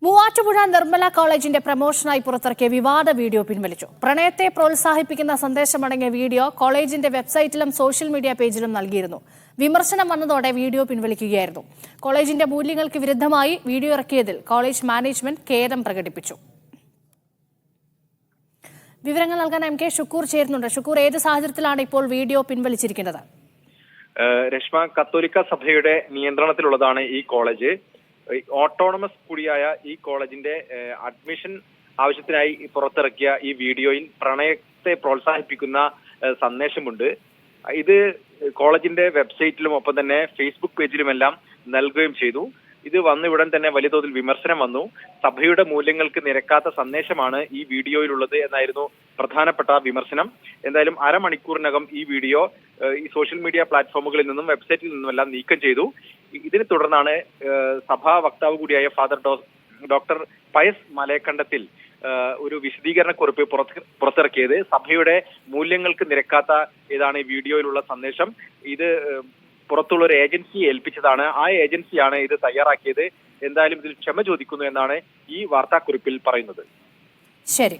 മൂവാറ്റുപുഴ നിർമ്മല കോളേജിന്റെ പ്രമോഷനായി പുറത്തിറക്കിയ വിവാദ വീഡിയോ പിൻവലിച്ചു. പ്രണയത്തെ പ്രോത്സാഹിപ്പിക്കുന്ന സന്ദേശമടങ്ങിയ വീഡിയോ കോളേജിന്റെ വെബ്സൈറ്റിലും സോഷ്യൽ മീഡിയ പേജിലും നൽകിയിരുന്നു. വിമർശനം വന്നതോടെ വീഡിയോ പിൻവലിക്കുകയായിരുന്നു. കോളേജിന്റെ മൂല്യങ്ങൾക്ക് വിരുദ്ധമായി വീഡിയോ ഇറക്കിയതിൽ കോളേജ് മാനേജ്മെന്റ് ഖേദം പ്രകടിപ്പിച്ചു. വിവരങ്ങൾ നൽകാൻ എം കെ ഷുക്കൂർ ചേരുന്നുണ്ട്. ഷുക്കൂർ, ഏത് സാഹചര്യത്തിലാണ് ഇപ്പോൾ വീഡിയോ പിൻവലിച്ചിരിക്കുന്നത്? രശ്മ, കത്തോലിക്ക സഭയുടെ നിയന്ത്രണത്തിലുള്ളതാണ് ഈ കോളേജ്. ഓട്ടോണമസ് കൂടിയായ ഈ കോളേജിന്റെ അഡ്മിഷൻ ആവശ്യത്തിനായി പുറത്തിറക്കിയ ഈ വീഡിയോയിൽ പ്രണയത്തെ പ്രോത്സാഹിപ്പിക്കുന്ന സന്ദേശമുണ്ട്. ഇത് കോളേജിന്റെ വെബ്സൈറ്റിലും ഒപ്പം തന്നെ ഫേസ്ബുക്ക് പേജിലുമെല്ലാം നൽകുകയും ചെയ്തു. ഇത് വന്നയുടൻ തന്നെ വലിയ തോതിൽ വിമർശനം വന്നു. സഭയുടെ മൂല്യങ്ങൾക്ക് നിരക്കാത്ത സന്ദേശമാണ് ഈ വീഡിയോയിലുള്ളത് എന്നായിരുന്നു പ്രധാനപ്പെട്ട വിമർശനം. എന്തായാലും അരമണിക്കൂറിനകം ഈ വീഡിയോ ഈ സോഷ്യൽ മീഡിയ പ്ലാറ്റ്ഫോമുകളിൽ നിന്നും വെബ്സൈറ്റിൽ നിന്നുമെല്ലാം നീക്കം ചെയ്തു. ഇതിനെ തുടർന്നാണ് സഭാ വക്താവ് കൂടിയായ ഫാദർ ഡോക്ടർ പയസ് മലയക്കണ്ടത്തിൽ ഒരു വിശദീകരണക്കുറിപ്പ് പുറത്തിറക്കിയത്. സഭയുടെ മൂല്യങ്ങൾക്ക് നിരക്കാത്ത ഇതാണ് ഈ വീഡിയോയിലുള്ള സന്ദേശം. ഇത് പുറത്തുള്ള ഒരു ഏജൻസിയെ ഏൽപ്പിച്ചതാണ്. ആ ഏജൻസിയാണ് ഇത് തയ്യാറാക്കിയത്. എന്തായാലും ഇതിൽ ക്ഷമ ചോദിക്കുന്നു എന്നാണ് ഈ വാർത്താക്കുറിപ്പിൽ പറയുന്നത്. ശരി.